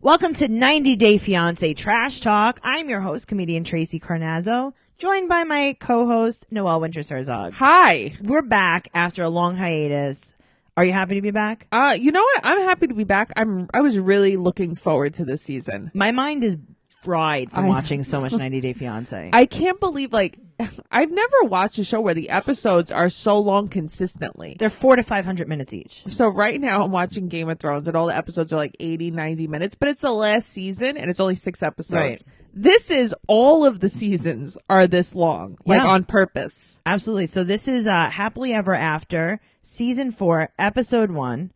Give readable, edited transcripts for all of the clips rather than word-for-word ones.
Welcome to 90 Day Fiancé Trash Talk. I'm your host, comedian Tracy Carnazzo, joined by my co-host, Noelle Herzog. Hi. We're back after a long hiatus. Are you happy to be back? You know what? I'm happy to be back. I was really looking forward to this season. My mind is fried from watching so much 90 Day Fiancé. I can't believe, I've never watched a show where the episodes are so long consistently. They're 400 to 500 minutes each. So right now I'm watching Game of Thrones and all the episodes are like 80, 90 minutes, but it's the last season and it's only 6 episodes. Right. This is all of the seasons are this long, on purpose. Absolutely. So this is Happily Ever After, Season 4, Episode 1.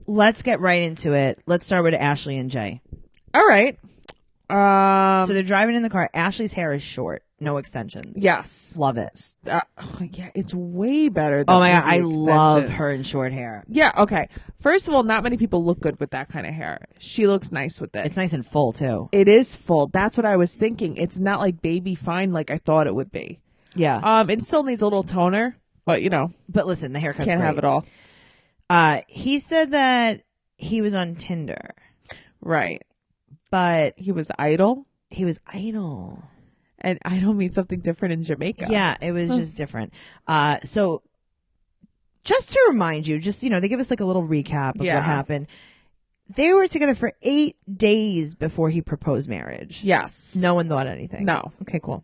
Let's get right into it. Let's start with Ashley and Jay. All right. So they're driving in the car. Ashley's hair is short. No extensions. Yes. Love it. Yeah, it's way better than Oh my God, I extensions. love her in short hair. Yeah, okay. First of all, not many people look good with that kind of hair. She looks nice with it. It's nice and full, too. It is full. That's what I was thinking. It's not like baby fine like I thought it would be. Yeah. It still needs a little toner, but But listen, the haircut's can't great. have it all. He said that he was on Tinder. Right. But He was idle. he was idle. And idle means something different in Jamaica. Yeah, it was just different. So just to remind you, they give us like a little recap of what happened. They were together for 8 days before he proposed marriage. Yes. No one thought anything. No. Okay, cool.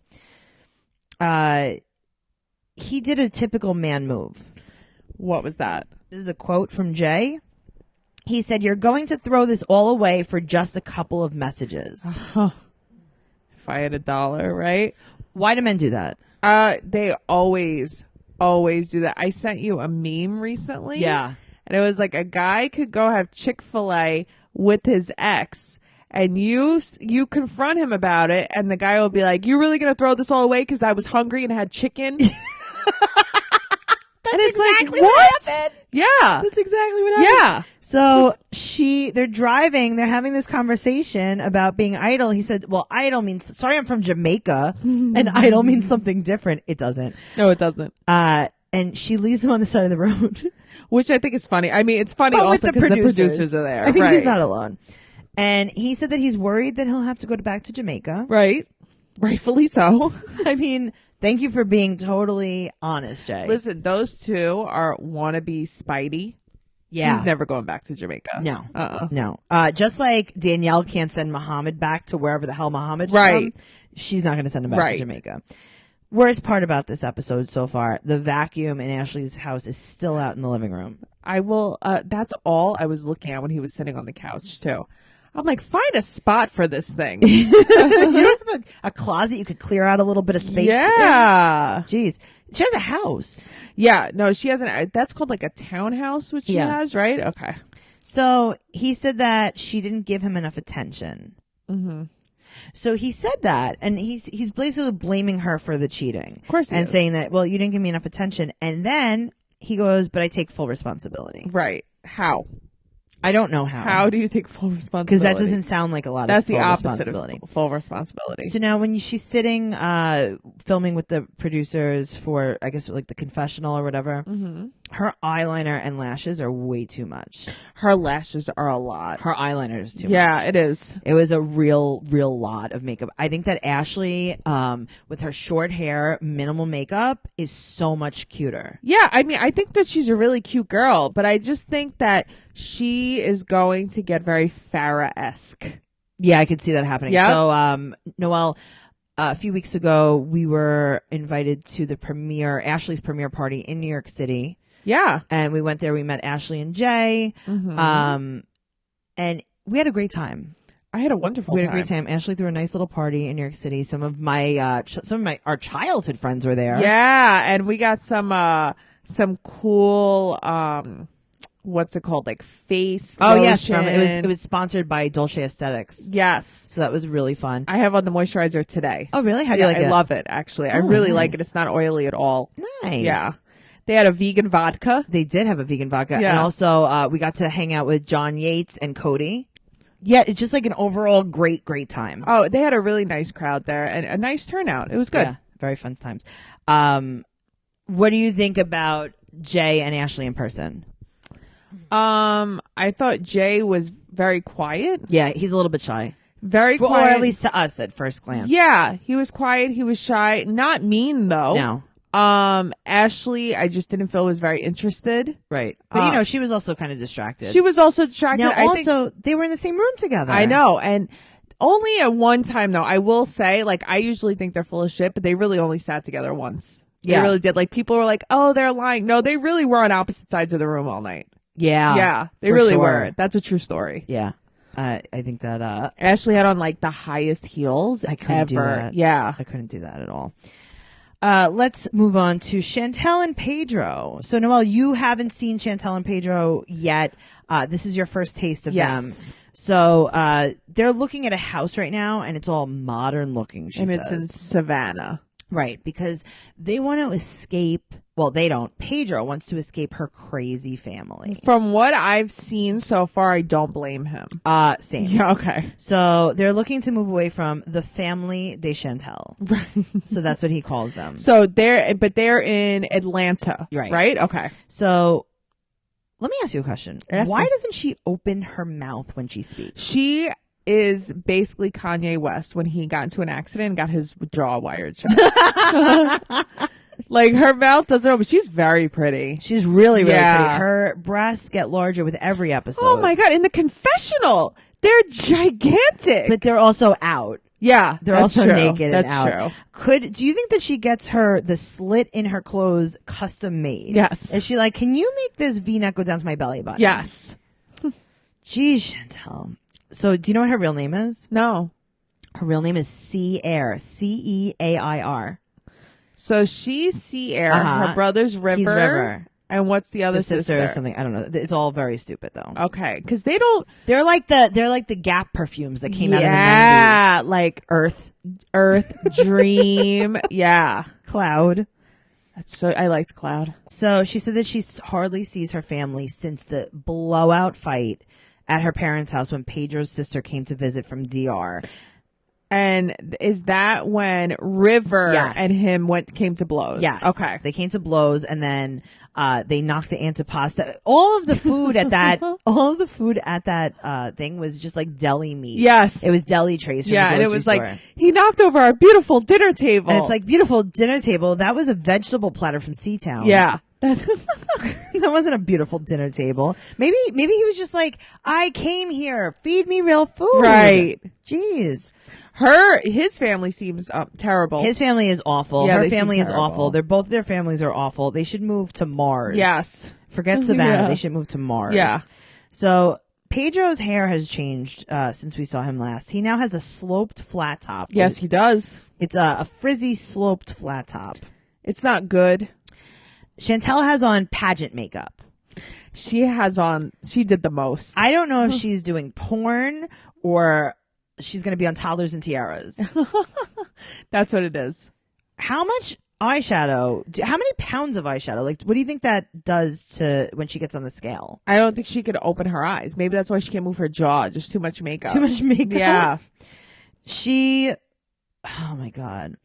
He did a typical man move. What was that? This is a quote from Jay. He said, "You're going to throw this all away for just a couple of messages." If I had $1, right? Why do men do that? They always do that. I sent you a meme recently. Yeah. And it was like a guy could go have Chick-fil-A with his ex and you confront him about it and the guy will be like, "You really going to throw this all away because I was hungry and had chicken?" And it's exactly like, what what? happened. Yeah. That's exactly what happened. Yeah. So they're driving, they're having this conversation about being idle. He said, well, idle means, sorry, I'm from Jamaica, and idle means something different. It doesn't. No, it doesn't. And she leaves him on the side of the road. Which I think is funny. I mean, it's funny also because the producers are there. I mean, right. he's not alone. And he said that he's worried that he'll have to go back to Jamaica. Right. Rightfully so. I mean, thank you for being totally honest, Jay. Listen, those two are wannabe Spidey. Yeah. He's never going back to Jamaica. No. Uh-uh. No. Just like Danielle can't send Muhammad back to wherever the hell Muhammad's Right. from, she's not going to send him back to Jamaica. Worst part about this episode so far, the vacuum in Ashley's house is still out in the living room. I will, that's all I was looking at when he was sitting on the couch too. I'm like, find a spot for this thing. You don't have a closet you could clear out a little bit of space? Yeah. Jeez. She has a house. Yeah. No, she hasn't. That's called like a townhouse, which she has, right? Okay. So he said that she didn't give him enough attention. Mm-hmm. So he said that, and he's basically blaming her for the cheating. Of course he and is. saying that, well, you didn't give me enough attention. And then he goes, but I take full responsibility. Right. How? I don't know how. How do you take full responsibility? Because that doesn't sound like a lot That's of full the opposite responsibility. of full responsibility. So now when she's sitting filming with the producers for, I guess, like the confessional or whatever, her eyeliner and lashes are way too much. Her lashes are a lot. Her eyeliner is too much. Yeah, it is. It was a real lot of makeup. I think that Ashley, with her short hair, minimal makeup, is so much cuter. Yeah, I mean, I think that she's a really cute girl, but I just think that she is going to get very Farrah-esque. Yeah, I could see that happening. Yep. So, Noelle, a few weeks ago, we were invited to the Ashley's premiere party in New York City. Yeah. And we went there. We met Ashley and Jay. And we had a great time. I had a wonderful time. We had a great time. Ashley threw a nice little party in New York City. Some of our childhood friends were there. Yeah, and we got some cool what's it called, like face Oh lotion. yes, it was sponsored by Dolce Aesthetics. Yes. So that was really fun. I have on the moisturizer today. Oh really? How do you like it? I love it, actually. I really like it. It's not oily at all. Nice. Yeah. They had a vegan vodka. They did have a vegan vodka. Yeah. And also we got to hang out with John Yates and Cody. Yeah, it's just like an overall great time. Oh, they had a really nice crowd there and a nice turnout. It was good. Yeah, very fun times. What do you think about Jay and Ashley in person? I thought Jay was very quiet. Yeah, he's a little bit shy. Very quiet. Or at least to us at first glance. Yeah, he was quiet. He was shy. Not mean, though. No. Ashley, I just didn't feel was very interested. Right. But, she was also kind of distracted. She was also distracted. Now, they were in the same room together. I know. And only at one time, though, I will say, like, I usually think they're full of shit, but they really only sat together once. They really did. Like, people were like, oh, they're lying. No, they really were on opposite sides of the room all night. Yeah. Yeah. They really were. That's a true story. Yeah. I think that Ashley had on, like, the highest heels I couldn't ever. do that. Yeah. I couldn't do that at all. Let's move on to Chantel and Pedro. So, Noelle, you haven't seen Chantel and Pedro yet. This is your first taste of them. So, they're looking at a house right now, and it's all modern looking, she says. And it's in Savannah. Right, because they want to escape. Well, they don't. Pedro wants to escape her crazy family. From what I've seen so far, I don't blame him. Same. Yeah, okay. So they're looking to move away from the family de Chantel. Right. So that's what he calls them. So they're in Atlanta. Right? Okay. So let me ask you a question. Why doesn't she open her mouth when she speaks? She is basically Kanye West when he got into an accident and got his jaw wired shut. Like, her mouth doesn't open. She's very pretty. She's really, really pretty. Her breasts get larger with every episode. Oh, my God. In the confessional, they're gigantic. But they're also out. Yeah. They're also naked and out. That's true. Do you think that she gets the slit in her clothes custom made? Yes. Is she like, can you make this V-neck go down to my belly button? Yes. Geez, Chantel. So, do you know what her real name is? No. Her real name is Ceair. Ceair. So she's Ceair. Her brother's River. He's River. And what's the other sister? Or something. I don't know. It's all very stupid though. Okay, because they don't. They're like the Gap perfumes that came out of the 90s. Yeah, like Earth, Dream. Yeah, Cloud. I liked Cloud. So she said that she hardly sees her family since the blowout fight at her parents' house when Pedro's sister came to visit from DR. And is that when River and him came to blows? Yes. Okay. They came to blows, and then they knocked the antipasta. All of the food at that thing was just like deli meat. Yes. It was deli trays from the grocery and it was store. like, he knocked over our beautiful dinner table. And it's like, beautiful dinner table. That was a vegetable platter from Seatown. Yeah. That wasn't a beautiful dinner table. Maybe he was just like, I came here, feed me real food. Right. Jeez. His family seems terrible. His family is awful. Yeah, her family is awful. Both their families are awful. They should move to Mars. Yes. Forget Savannah. They should move to Mars. Yeah. So Pedro's hair has changed since we saw him last. He now has a sloped flat top. Yes, he does. It's a frizzy sloped flat top. It's not good. Chantel has on pageant makeup. She did the most. I don't know if she's doing porn or she's going to be on Toddlers and Tiaras. That's what it is. How much eyeshadow? How many pounds of eyeshadow? Like, what do you think that does to when she gets on the scale? I don't think she could open her eyes. Maybe that's why she can't move her jaw. Just too much makeup. Too much makeup? Yeah. Oh my God.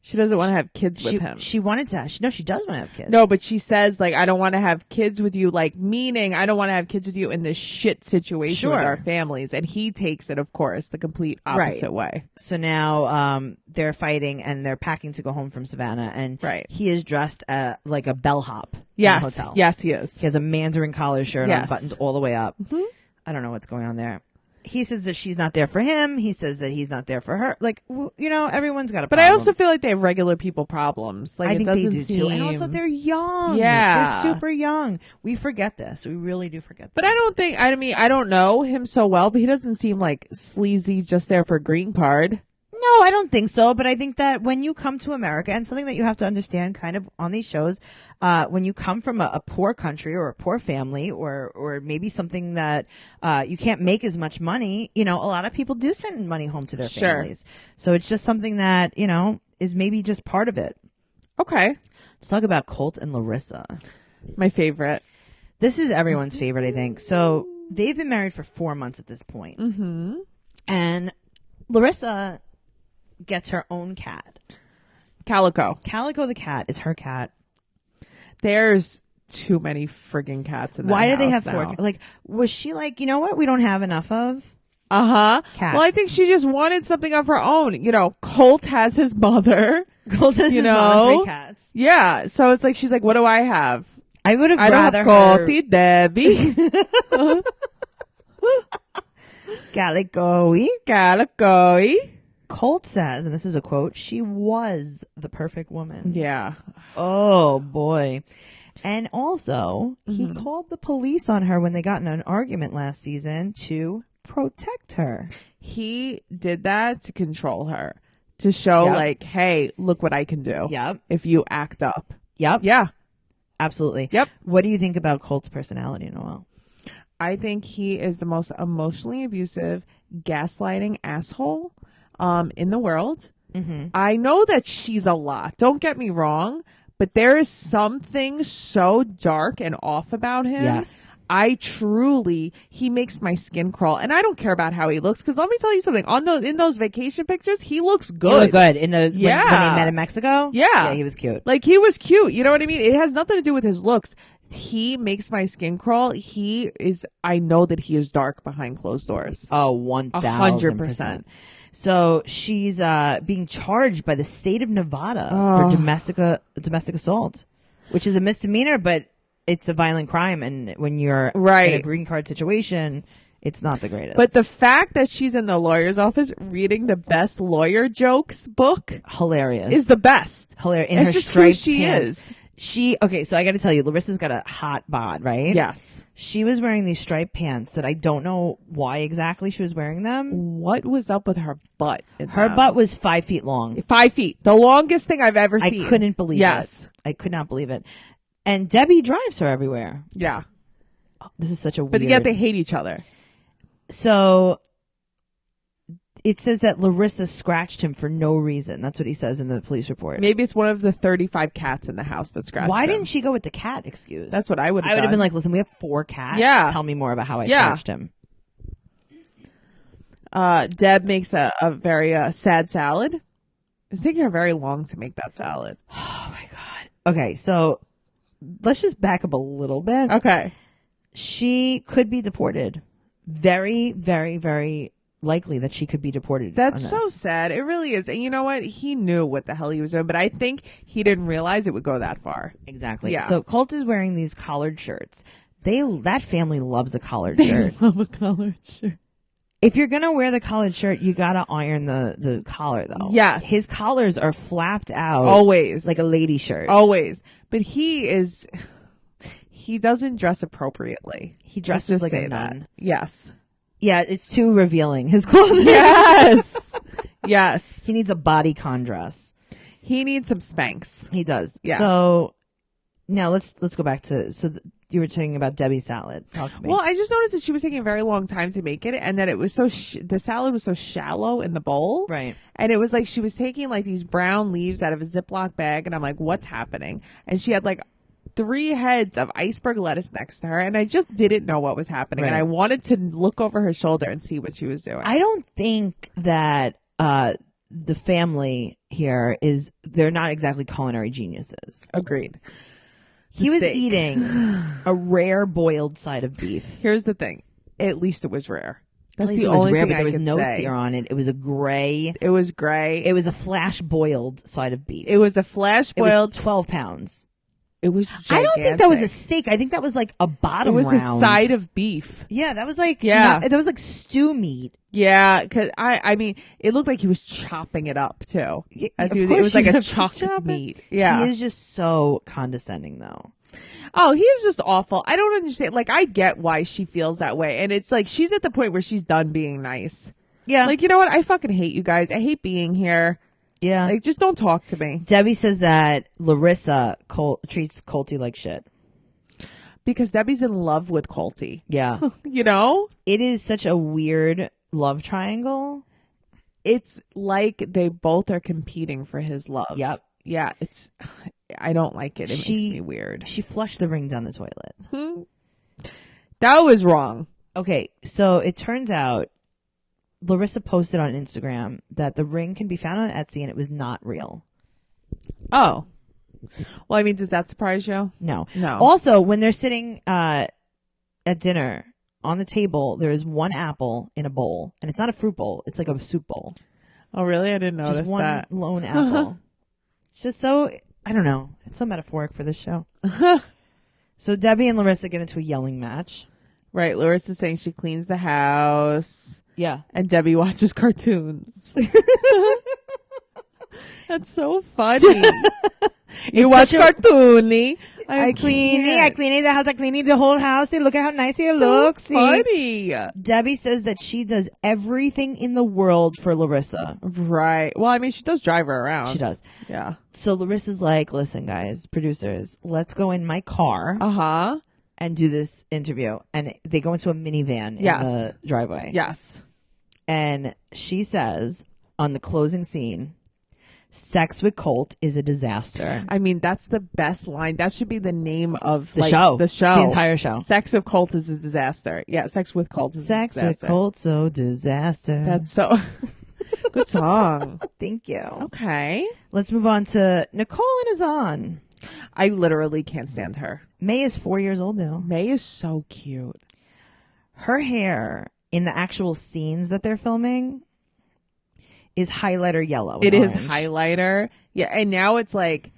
She doesn't want to have kids with him. She wanted to. No, she does want to have kids. No, but she says, like, I don't want to have kids with you, like, meaning I don't want to have kids with you in this shit situation with our families. And he takes it, of course, the complete opposite way. So now they're fighting and they're packing to go home from Savannah. And he is dressed like a bellhop in the hotel. Yes, he is. He has a mandarin collar shirt on, buttons all the way up. Mm-hmm. I don't know what's going on there. He says that she's not there for him. He says that he's not there for her. Like, everyone's got a problem. But I also feel like they have regular people problems. Like, I think they do too. And also they're young. Yeah. They're super young. We forget this. We really do forget this. But I don't know him so well, but he doesn't seem like sleazy just there for a green card. No, I don't think so. But I think that when you come to America, and something that you have to understand kind of on these shows, when you come from a poor country or a poor family or maybe something that you can't make as much money, a lot of people do send money home to their families. So it's just something that, is maybe just part of it. Okay. Let's talk about Colt and Larissa. My favorite. This is everyone's favorite, I think. So they've been married for 4 months at this point. Mm-hmm. And Larissa gets her own cat. Calico. Calico the cat is her cat. There's too many friggin' cats in that Why do they house have now. 4? Like, was she like, you know what? We don't have enough of cats. Well, I think she just wanted something of her own. You know, Colt has his mother. Colt has his mother, 3 cats. Yeah. So it's like, she's like, what do I have? I would have I rather don't have Colty, Debbie. Calicoy. Colt says, and this is a quote, she was the perfect woman. Yeah. Oh, boy. And also, he called the police on her when they got in an argument last season to protect her. He did that to control her, to show like, hey, look what I can do. Yep. If you act up. Yep. Yeah. Absolutely. Yep. What do you think about Colt's personality, Noelle? I think he is the most emotionally abusive, gaslighting asshole in the world. I know that she's a lot. Don't get me wrong. But there is something so dark and off about him. Yes. He makes my skin crawl. And I don't care about how he looks. Because let me tell you something. In those vacation pictures, he looks good. He looked good. When they met in Mexico? Yeah. Yeah, he was cute. Like, he was cute. You know what I mean? It has nothing to do with his looks. He makes my skin crawl. I know that he is dark behind closed doors. Oh, 1,000%. So she's being charged by the state of Nevada for domestic assault, which is a misdemeanor, but it's a violent crime. And when you're in a green card situation, it's not the greatest. But the fact that she's in the lawyer's office reading the best lawyer jokes book, hilarious, is the best. Hilarious. In it's her just striped who she pants. is. So I got to tell you, Larissa's got a hot bod, right? Yes. She was wearing these striped pants that I don't know why exactly she was wearing them. What was up with her butt? Her butt was 5 feet long. 5 feet. The longest thing I've ever seen. I couldn't believe it. I could not believe it. And Debbie drives her everywhere. Yeah. Oh, this is such a weird... But yet they hate each other. So... It says that Larissa scratched him for no reason. That's what he says in the police report. Maybe it's one of the 35 cats in the house that scratched him. Why didn't she go with the cat excuse? That's what I would have done. I would have been like, listen, we have 4 cats. Yeah. Tell me more about how I scratched him. Deb makes a very sad salad. It was taking her very long to make that salad. Oh, my God. Okay, so let's just back up a little bit. Okay. She could be deported. Very, very, very... likely that she could be deported. That's so sad. It really is. And you know what? He knew what the hell he was doing, but I think he didn't realize it would go that far. Exactly. Yeah. So Colt is wearing these collared shirts. That family loves a collared shirt. They love a collared shirt. If you're gonna wear the collared shirt, you gotta iron the collar though. Yes. His collars are flapped out. Always. Like a lady shirt. Always. But he doesn't dress appropriately. He dresses like a nun. Yes. Yeah, it's too revealing, his clothing. Yes. Yes. He needs a bodycon dress. He needs some Spanx. He does. Yeah. So now let's go back to, you were talking about Debbie's salad. Talk to me. Well, I just noticed that she was taking a very long time to make it, and that it was the salad was so shallow in the bowl. Right. And it was like she was taking like these brown leaves out of a Ziploc bag, and I'm like, what's happening? And she had like 3 heads of iceberg lettuce next to her, and I just didn't know what was happening. Right. And I wanted to look over her shoulder and see what she was doing. I don't think that the family here they're not exactly culinary geniuses. Agreed. He was eating a rare boiled side of beef. Here's the thing. At least it was rare. That's the it was only rare, thing but there I was could no say. sear on it. It was a gray. It was gray. It was a flash boiled side of beef. It was a flash boiled. 12 pounds. It was gigantic. I don't think that was a steak. I think that was like a bottom round. It was a side of beef. Yeah, that was like that was like stew meat. Yeah, because I mean, it looked like he was chopping it up too. It was like a chuck meat. Yeah, he is just so condescending though. Oh, he is just awful. I don't understand. Like, I get why she feels that way, and it's like she's at the point where she's done being nice. Yeah, like, you know what? I fucking hate you guys. I hate being here. Yeah. Like, just don't talk to me. Debbie says that Larissa treats Colty like shit. Because Debbie's in love with Colty. Yeah. You know? It is such a weird love triangle. It's like they both are competing for his love. Yep. Yeah, I don't like it. It makes me weird. She flushed the ring down the toilet. That was wrong. Okay, so it turns out Larissa posted on Instagram that the ring can be found on Etsy and it was not real. Oh. Well, I mean, does that surprise you? No. No. Also, when they're sitting at dinner on the table, there is one apple in a bowl, and it's not a fruit bowl; it's like a soup bowl. Oh, really? I didn't notice just one that. lone apple. It's just so, I don't know. It's so metaphoric for this show. So Debbie and Larissa get into a yelling match. Right. Larissa's saying she cleans the house. Yeah. And Debbie watches cartoons. That's so funny. You watch cartoony. I clean the house. I clean the whole house. Look at how nice it looks. Funny. Debbie says that she does everything in the world for Larissa. Right. Well, I mean, she does drive her around. She does. Yeah. So Larissa's like, listen, guys, producers, let's go in my car and do this interview. And they go into a minivan in the driveway. Yes. And she says on the closing scene, sex with Colt is a disaster. I mean, that's the best line. That should be the name of the show. The entire show. Sex with Colt is a disaster. Yeah, sex with Colt is a disaster. Sex with Colt, so disaster. That's so... Good song. Thank you. Okay. Let's move on to Nicole and Azan. I literally can't stand her. May is 4 years old now. May is so cute. Her hair in the actual scenes that they're filming is highlighter yellow. It is highlighter. Yeah. And now it's like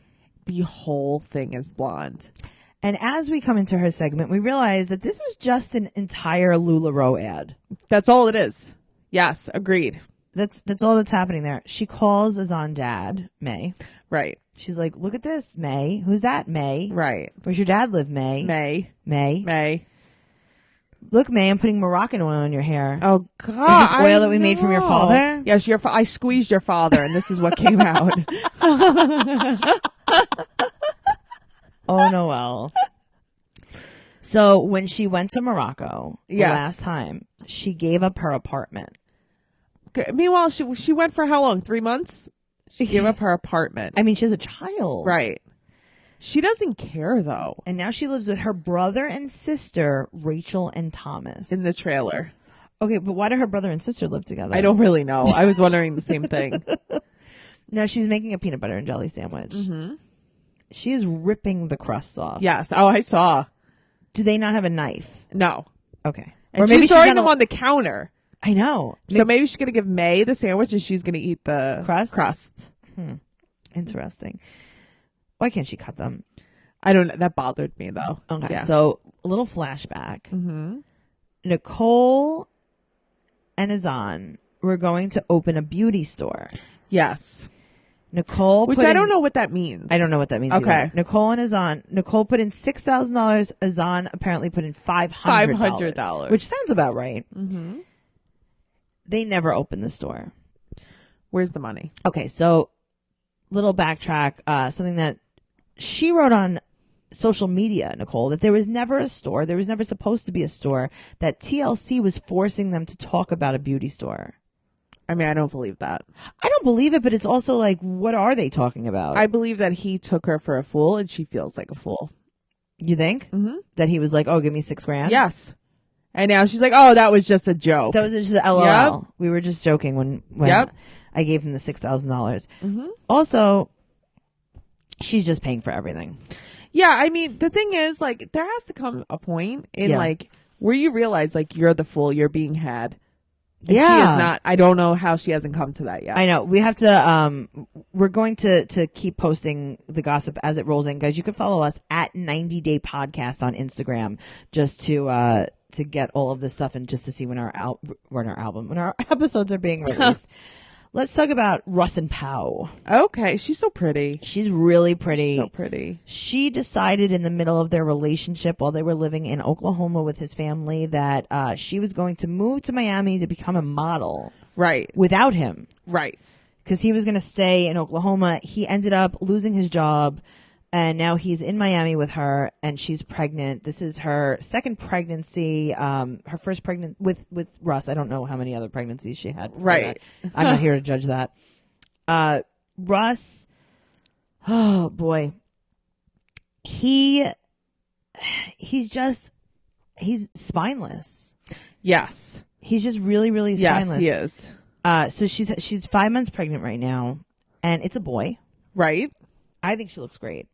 the whole thing is blonde. And as we come into her segment, we realize that this is just an entire LuLaRoe ad. That's all it is. Yes. Agreed. That's all that's happening there. She calls Azan dad, May. Right. She's like, look at this, May. Who's that, May? Right. Where's your dad live, May? May. Look, May, I'm putting Moroccan oil in your hair. Oh, God. Is this oil that we made from your father? Yes, I squeezed your father, and this is what came out. Oh, Noelle. So when she went to Morocco the last time, she gave up her apartment. Okay. Meanwhile, she went for how long? 3 months? She gave up her apartment. I mean, she has a child. Right. She doesn't care, though. And now she lives with her brother and sister, Rachel and Thomas. In the trailer. Okay, but why do her brother and sister live together? I don't really know. I was wondering the same thing. Now she's making a peanut butter and jelly sandwich. Mm-hmm. She is ripping the crusts off. Yes. Oh, I saw. Do they not have a knife? No. Okay. And she's throwing them on the counter. I know. So maybe she's going to give May the sandwich and she's going to eat the crust. Interesting. Why can't she cut them? I don't know. That bothered me, though. Okay. Yeah. So a little flashback. Mm-hmm. Nicole and Azan were going to open a beauty store. Yes. Nicole, which I don't know what that means. I don't know what that means. Okay. Either. Nicole and Azan. Nicole put in $6,000. Azan apparently put in $500. Which sounds about right. Mm-hmm. They never opened the store. Where's the money? Okay, so little backtrack. Something that she wrote on social media, Nicole, that there was never a store. There was never supposed to be a store. That TLC was forcing them to talk about a beauty store. I mean, I don't believe that. I don't believe it, but it's also like, what are they talking about? I believe that he took her for a fool and she feels like a fool. You think? Mm-hmm. That he was like, oh, give me $6,000? Yes. And now she's like, oh, that was just a joke. That was just a LOL. Yep. We were just joking when I gave him the $6,000. Mm-hmm. Also, she's just paying for everything. Yeah, I mean, the thing is, like, there has to come a point in, like, where you realize, like, you're the fool, you're being had. And she is not. I don't know how she hasn't come to that yet. I know. We have to, we're going to keep posting the gossip as it rolls in. Guys, you can follow us at 90 Day Podcast on Instagram just to get all of this stuff and just to see when our episodes are being released. Let's talk about Russ and Pow. Okay. She's so pretty. She's really pretty. So pretty. She decided in the middle of their relationship while they were living in Oklahoma with his family that she was going to move to Miami to become a model. Right. Without him. Right. Because he was going to stay in Oklahoma. He ended up losing his job. And now he's in Miami with her, and she's pregnant. This is her second pregnancy. Her first pregnant with Russ. I don't know how many other pregnancies she had. Right. I'm not here to judge that. Russ. Oh boy. He's spineless. Yes. He's just really, really spineless. Yes, he is. So she's 5 months pregnant right now, and it's a boy. Right. I think she looks great.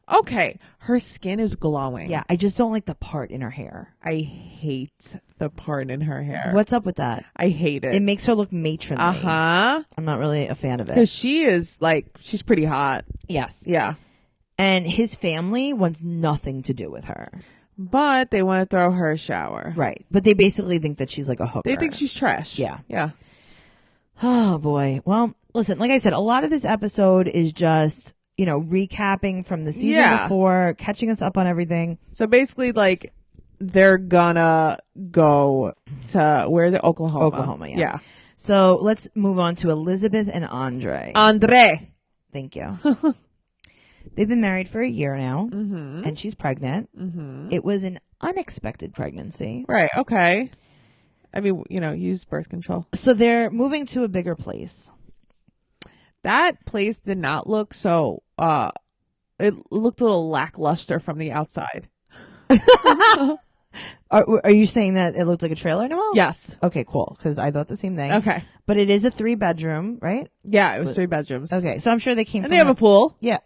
Okay. Her skin is glowing. Yeah. I just don't like the part in her hair. I hate the part in her hair. What's up with that? I hate it. It makes her look matronly. Uh-huh. I'm not really a fan of it. Because she is she's pretty hot. Yes. Yeah. And his family wants nothing to do with her. But they want to throw her a shower. Right. But they basically think that she's like a hooker. They think she's trash. Yeah. Yeah. Oh, boy. Well, listen, like I said, a lot of this episode is just, recapping from the season before, catching us up on everything. So basically, they're gonna go to, where is it? Oklahoma. Oklahoma, yeah. So let's move on to Elizabeth and Andre. Thank you. They've been married for a year now, and she's pregnant. Mm-hmm. It was an unexpected pregnancy. Right, okay. I mean, use birth control. So they're moving to a bigger place. That place did not look so, it looked a little lackluster from the outside. Are you saying that it looked like a trailer, Noelle? Yes. Okay, cool. Because I thought the same thing. Okay. But it is a 3-bedroom, right? Yeah, it was 3 bedrooms. Okay, so I'm sure they came and they have a pool. Yeah.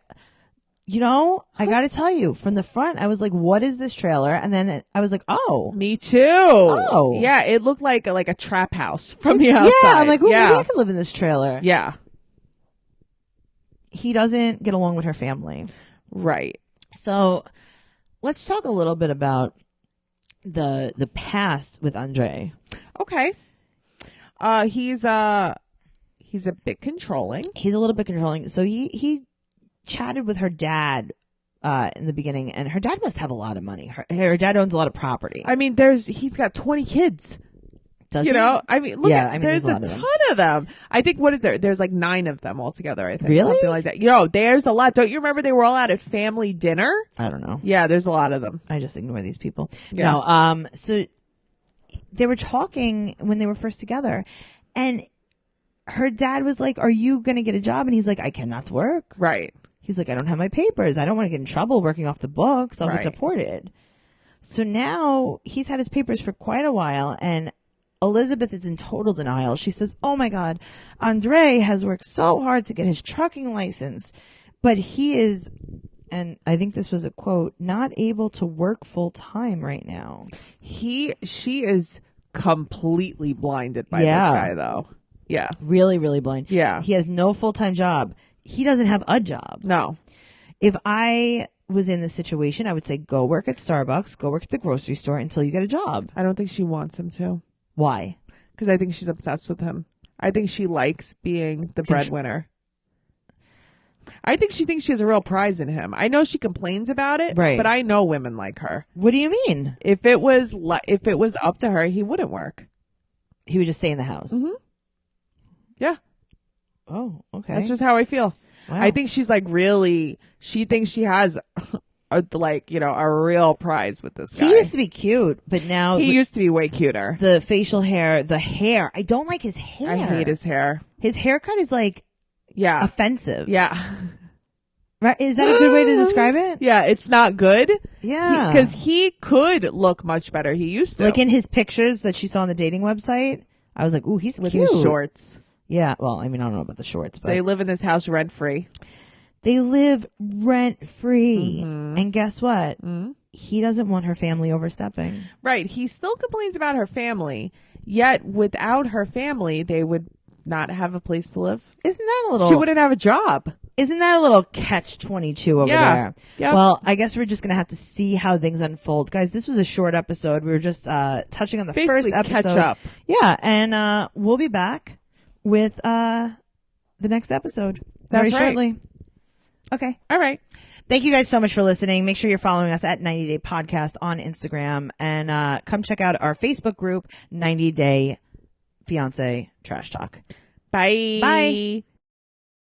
I got to tell you, from the front, I was like, what is this trailer? And then I was like, oh. Me too. Oh. Yeah, it looked like a trap house from the outside. Yeah, I'm like, maybe I could live in this trailer. Yeah. He doesn't get along with her family. Right. So let's talk a little bit about the past with Andre. Okay. He's a bit controlling. He's a little bit controlling. So he chatted with her dad in the beginning, and her dad must have a lot of money. Her dad owns a lot of property. I mean, he's got 20 kids. Does he? I mean, look there's a ton of them. I think, what is there? There's 9 of them altogether, I think. Really? Something like that. There's a lot. Don't you remember they were all out at family dinner? I don't know. Yeah, there's a lot of them. I just ignore these people. Yeah. No, so they were talking when they were first together, and her dad was like, are you going to get a job? And he's like, I cannot work. Right. He's like, I don't have my papers. I don't want to get in trouble working off the books. I'll Right. get deported. So now he's had his papers for quite a while, and Elizabeth is in total denial. She says, oh my God, Andre has worked so hard to get his trucking license, but he is, and I think this was a quote, not able to work full time right now. She is completely blinded by this guy, though. Yeah. Really, really blind. Yeah. He has no full time job. He doesn't have a job. No. If I was in this situation, I would say, go work at Starbucks, go work at the grocery store until you get a job. I don't think she wants him to. Why? Because I think she's obsessed with him. I think she likes being the breadwinner. I think she thinks she has a real prize in him. I know she complains about it, right? But I know women like her. What do you mean? If it was up to her, he wouldn't work. He would just stay in the house. Mm-hmm. Yeah. Oh, okay. That's just how I feel. Wow. I think she's she thinks she has a real prize with this guy. He used to be cute, but now he used to be way cuter. The facial hair, the hair. I don't like his hair. I hate his hair. His haircut is offensive. Yeah. Right? Is that a good way to describe it? Yeah, it's not good. Yeah. Because he could look much better. He used to. Like in his pictures that she saw on the dating website, I was like, ooh, he's with cute. His shorts. Yeah. Well, I mean, I don't know about the shorts, but they live in this house rent free. They live rent free. Mm-hmm. And guess what? Mm-hmm. He doesn't want her family overstepping. Right. He still complains about her family, yet without her family, they would not have a place to live. Isn't that a little... She wouldn't have a job. Isn't that a little catch-22 over there? Yeah. Well, I guess we're just going to have to see how things unfold. Guys, this was a short episode. We were just touching on the Basically, first episode. catch up. Yeah, and we'll be back with the next episode That's very right. shortly. Okay. All right. Thank you guys so much for listening. Make sure you're following us at 90 Day Podcast on Instagram, and come check out our Facebook group, 90 Day Fiance Trash Talk. Bye. Bye.